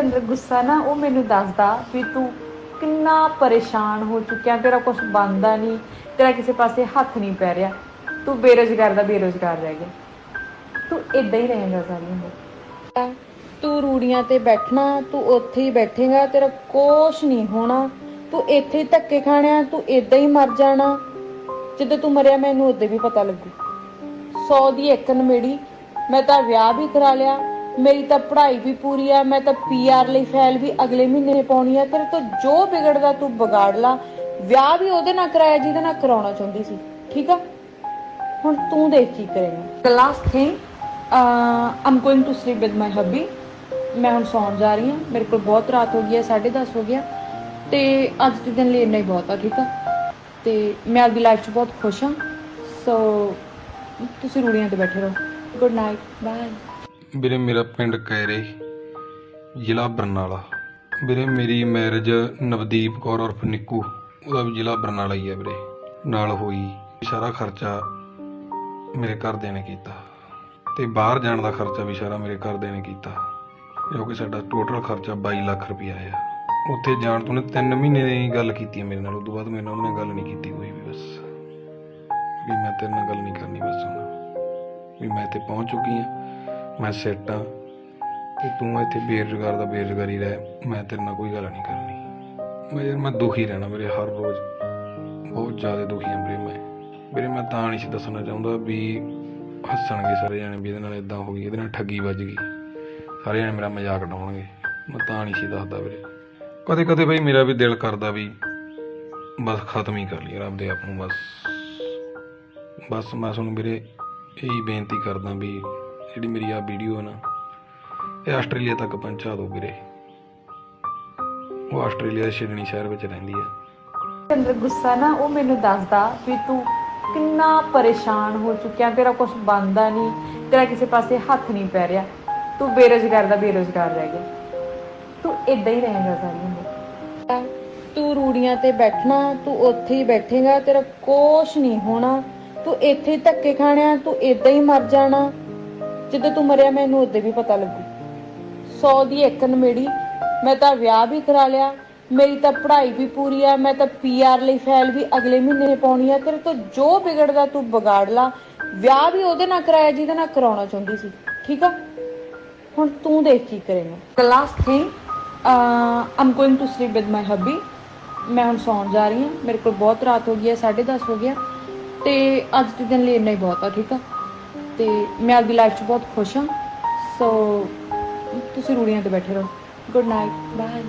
ਅੰਦਰ ਗੁੱਸਾ ਨਾ ਉਹ ਮੈਨੂੰ ਦੱਸਦਾ ਵੀ ਤੂੰ ਕਿੰਨਾ ਪਰੇਸ਼ਾਨ ਹੋ ਚੁੱਕਿਆ, ਤੇਰਾ ਕੁਝ ਬਣਦਾ ਨਹੀਂ, ਤੇਰਾ ਕਿਸੇ ਪਾਸੇ ਹੱਥ ਨਹੀਂ ਪੈ ਰਿਹਾ, ਤੂੰ ਬੇਰੁਜ਼ਗਾਰ ਦਾ ਬੇਰੁਜ਼ਗਾਰ ਰਹਿ ਗਿਆ, ਤੂੰ ਇਦਾਂ ਹੀ ਰਹੇਗਾ ਸਾਰੀ ਉਮਰ। ਤੂੰ ਰੂੜੀਆਂ ਤੇ ਬੈਠਣਾ, ਤੂੰ ਉੱਥੇ ਹੀ ਬੈਠੇਗਾ, ਤੇਰਾ ਕੁਛ ਨਹੀਂ ਹੋਣਾ, ਤੂੰ ਇੱਥੇ ਹੀ ਧੱਕੇ ਖਾਣਿਆ, ਤੂੰ ਇਦਾਂ ਹੀ ਮਰ ਜਾਣਾ। ਜਦੋਂ ਤੂੰ ਮਰਿਆ ਮੈਨੂੰ ਉਦੋਂ ਵੀ ਪਤਾ ਲੱਗੂ। 100 ਦੀ ਇੱਕ ਨਮੇੜੀ, ਮੈਂ ਤਾਂ ਵਿਆਹ ਵੀ ਕਰਾ ਲਿਆ, ਮੇਰੀ ਤਾਂ ਪੜ੍ਹਾਈ ਵੀ ਪੂਰੀ ਆ, ਮੈਂ ਤਾਂ PR ਲਈ ਫਾਈਲ ਵੀ ਅਗਲੇ ਮਹੀਨੇ ਪਾਉਣੀ ਆ। ਤੇਰੇ ਤੋਂ ਜੋ ਵਿਗੜਦਾ ਤੂੰ ਵਿਗਾੜ ਲਾ। ਵਿਆਹ ਵੀ ਉਹਦੇ ਨਾਲ ਕਰਾਇਆ ਜਿਹਦੇ ਨਾਲ ਕਰਾਉਣਾ ਚਾਹੁੰਦੀ ਸੀ, ਠੀਕ ਆ? ਹੁਣ ਤੂੰ ਦੇਖ ਕੀ ਕਰੇਗਾ। The last thing, I'm going to sleep with my hubby। ਮੈਂ ਹੁਣ ਸੌਣ ਜਾ ਰਹੀ ਹਾਂ, ਮੇਰੇ ਕੋਲ ਬਹੁਤ ਰਾਤ ਹੋ ਗਈ ਹੈ, 10:30 ਹੋ ਗਿਆ, ਤੇ ਅੱਜ ਦੇ ਦਿਨ ਲਈ ਇੰਨਾ ਹੀ ਬਹੁਤ ਆ, ਠੀਕ ਆ? ਤੇ ਮੈਂ ਆਪਦੀ ਲਾਈਫ 'ਚ ਬਹੁਤ ਖੁਸ਼ ਹਾਂ। ਸੋ ਤੁਸੀਂ ਰੂੜੀਆਂ ਤੇ ਬੈਠੇ ਰਹੋ। Good night, bye. ਵੀਰੇ ਮੇਰਾ ਪਿੰਡ ਕੈਰੇ, ਜ਼ਿਲ੍ਹਾ ਬਰਨਾਲਾ। ਵੀਰੇ ਮੇਰੀ ਮੈਰਿਜ ਨਵਦੀਪ ਕੌਰ ਉਰਫ ਨਿੱਕੂ, ਉਹਦਾ ਵੀ ਜ਼ਿਲ੍ਹਾ ਬਰਨਾਲਾ ਹੀ ਹੈ ਵੀਰੇ, ਨਾਲ ਹੋਈ। ਸਾਰਾ ਖਰਚਾ ਮੇਰੇ ਘਰਦਿਆਂ ਨੇ ਕੀਤਾ, ਤੇ ਬਾਹਰ ਜਾਣ ਦਾ ਖਰਚਾ ਵੀ ਸਾਰਾ ਮੇਰੇ ਘਰਦਿਆਂ ਨੇ ਕੀਤਾ, ਜੋ ਕਿ ਸਾਡਾ ਟੋਟਲ ਖਰਚਾ 22 ਲੱਖ ਰੁਪਇਆ ਆਇਆ। ਉੱਥੇ ਜਾਣ ਤੋਂ 3 ਮਹੀਨੇ ਦੀ ਗੱਲ ਕੀਤੀ ਹੈ ਮੇਰੇ ਨਾਲ, ਉਸ ਤੋਂ ਬਾਅਦ ਮੇਰੇ ਨਾਲ ਉਹਨੇ ਗੱਲ ਨਹੀਂ ਕੀਤੀ ਕੋਈ ਵੀ। ਬਸ ਵੀ ਮੈਂ ਤੇਰੇ ਨਾਲ ਗੱਲ ਨਹੀਂ ਕਰਨੀ, ਬਸ ਹੁਣ ਵੀ ਮੈਂ ਇੱਥੇ ਪਹੁੰਚ ਚੁੱਕੀ ਹਾਂ, ਮੈਂ ਸੈੱਟ ਹਾਂ, ਤੇ ਤੂੰ ਇੱਥੇ ਬੇਰੁਜ਼ਗਾਰ ਦਾ ਬੇਰੁਜ਼ਗਾਰੀ ਰਹਿ, ਮੈਂ ਤੇਰੇ ਨਾਲ ਕੋਈ ਗੱਲ ਨਹੀਂ ਕਰਨੀ। ਮੈਂ ਦੁਖੀ ਰਹਿਣਾ ਵੀਰੇ, ਹਰ ਰੋਜ਼ ਬਹੁਤ ਜ਼ਿਆਦਾ ਦੁਖੀ ਹਾਂ ਵੀਰੇ ਮੈਂ ਤਾਂ ਨਹੀਂ ਸੀ ਦੱਸਣਾ ਚਾਹੁੰਦਾ ਵੀ ਹੱਸਣਗੇ ਸਾਰੇ ਜਾਣੇ ਵੀ ਇਹਦੇ ਨਾਲ ਇੱਦਾਂ ਹੋ ਗਈ, ਇਹਦੇ ਨਾਲ ਠੱਗੀ ਵੱਜ ਗਈ, ਸਾਰੇ ਜਾਣੇ ਮੇਰਾ ਮਜ਼ਾਕ ਉਡਾਉਣਗੇ, ਮੈਂ ਤਾਂ ਨਹੀਂ ਸੀ ਦੱਸਦਾ ਵੀਰੇ। ਕਦੇ ਕਦੇ ਬਈ ਮੇਰਾ ਵੀ ਦਿਲ ਕਰਦਾ ਵੀ ਬਸ ਖਤਮ ਹੀ ਕਰ ਲਈ ਰੱਬ ਦੇ ਆਪ ਨੂੰ। ਬਸ ਮੈਂ ਤੁਹਾਨੂੰ ਵੀਰੇ ਇਹੀ ਬੇਨਤੀ ਕਰਦਾ ਵੀ ਜਿਹੜੀ ਮੇਰੀ ਆਹ ਵੀਡੀਓ ਹੈ ਨਾ, ਇਹ ਆਸਟ੍ਰੇਲੀਆ ਤੱਕ ਪਹੁੰਚਾ ਦਿਓ ਵੀਰੇ। ਉਹ ਆਸਟ੍ਰੇਲੀਆ ਦੇ ਸਿਡਨੀ ਸ਼ਹਿਰ ਵਿੱਚ ਰਹਿੰਦੀ ਹੈ। ਅੰਦਰ ਗੁੱਸਾ ਨਾ ਉਹ ਮੈਨੂੰ ਦੱਸਦਾ ਵੀ ਤੂੰ ਕਿੰਨਾ ਪਰੇਸ਼ਾਨ ਹੋ ਚੁੱਕਿਆ, ਤੇਰਾ ਕੁਝ ਬਣਦਾ ਨਹੀਂ, ਤੇਰਾ ਕਿਸੇ ਪਾਸੇ ਹੱਥ ਨਹੀਂ ਪੈ ਰਿਹਾ, ਤੂੰ ਬੇਰੁਜ਼ਗਾਰ ਦਾ ਬੇਰੁਜ਼ਗਾਰ ਰਹਿ ਗਿਆ, ਤੂੰ ਇਦਾਂ ਹੀ ਰਹੇਗਾ ਸਾਰੀ ਉਮਰ। ਤੂੰ ਰੂੜੀਆਂ ਤੇ ਬੈਠਣਾ, ਤੂੰ ਉੱਥੇ ਹੀ ਬੈਠੇਗਾ, ਤੇਰਾ ਕੁਛ ਨਹੀਂ ਹੋਣਾ, ਤੂੰ ਇੱਥੇ ਹੀ ਧੱਕੇ ਖਾਣਿਆ, ਤੂੰ ਇਦਾਂ ਹੀ ਮਰ ਜਾਣਾ। ਜਦੋਂ ਤੂੰ ਮਰਿਆ ਮੈਨੂੰ ਉਦੋਂ ਵੀ ਪਤਾ ਲੱਗੂ। 100 ਦੀ ਇੱਕ ਨਮੇੜੀ, ਮੈਂ ਤਾਂ ਵਿਆਹ ਵੀ ਕਰਾ ਲਿਆ, ਮੇਰੀ ਤਾਂ ਪੜ੍ਹਾਈ ਵੀ ਪੂਰੀ ਆ, ਮੈਂ ਤਾਂ PR ਲਈ ਫਾਈਲ ਵੀ ਅਗਲੇ ਮਹੀਨੇ ਪਾਉਣੀ ਆ। ਤੇਰੇ ਤੋਂ ਜੋ ਵਿਗੜਦਾ ਤੂੰ ਵਿਗਾੜ ਲਾ। ਵਿਆਹ ਵੀ ਉਹਦੇ ਨਾਲ ਕਰਾਇਆ ਜਿਹਦੇ ਨਾਲ ਕਰਾਉਣਾ ਚਾਹੁੰਦੀ ਸੀ, ਠੀਕ ਆ? ਹੁਣ ਤੂੰ ਦੇਖ ਕੀ ਕਰੇਗਾ। The last thing, I'm going to sleep with my hubby। ਮੈਂ ਹੁਣ ਸੌਣ ਜਾ ਰਹੀ ਹਾਂ, ਮੇਰੇ ਕੋਲ ਬਹੁਤ ਰਾਤ ਹੋ ਗਈ ਹੈ, 10:30 ਹੋ ਗਿਆ, ਤੇ ਅੱਜ ਦੇ ਦਿਨ ਲਈ ਇੰਨਾ ਹੀ ਬਹੁਤ ਆ, ਠੀਕ ਆ? ਤੇ ਮੈਂ ਆਪਦੀ ਲਾਈਫ 'ਚ ਬਹੁਤ ਖੁਸ਼ ਹਾਂ। ਸੋ ਤੁਸੀਂ ਰੂੜੀਆਂ ਤੇ ਬੈਠੇ ਰਹੋ। Good night, bye.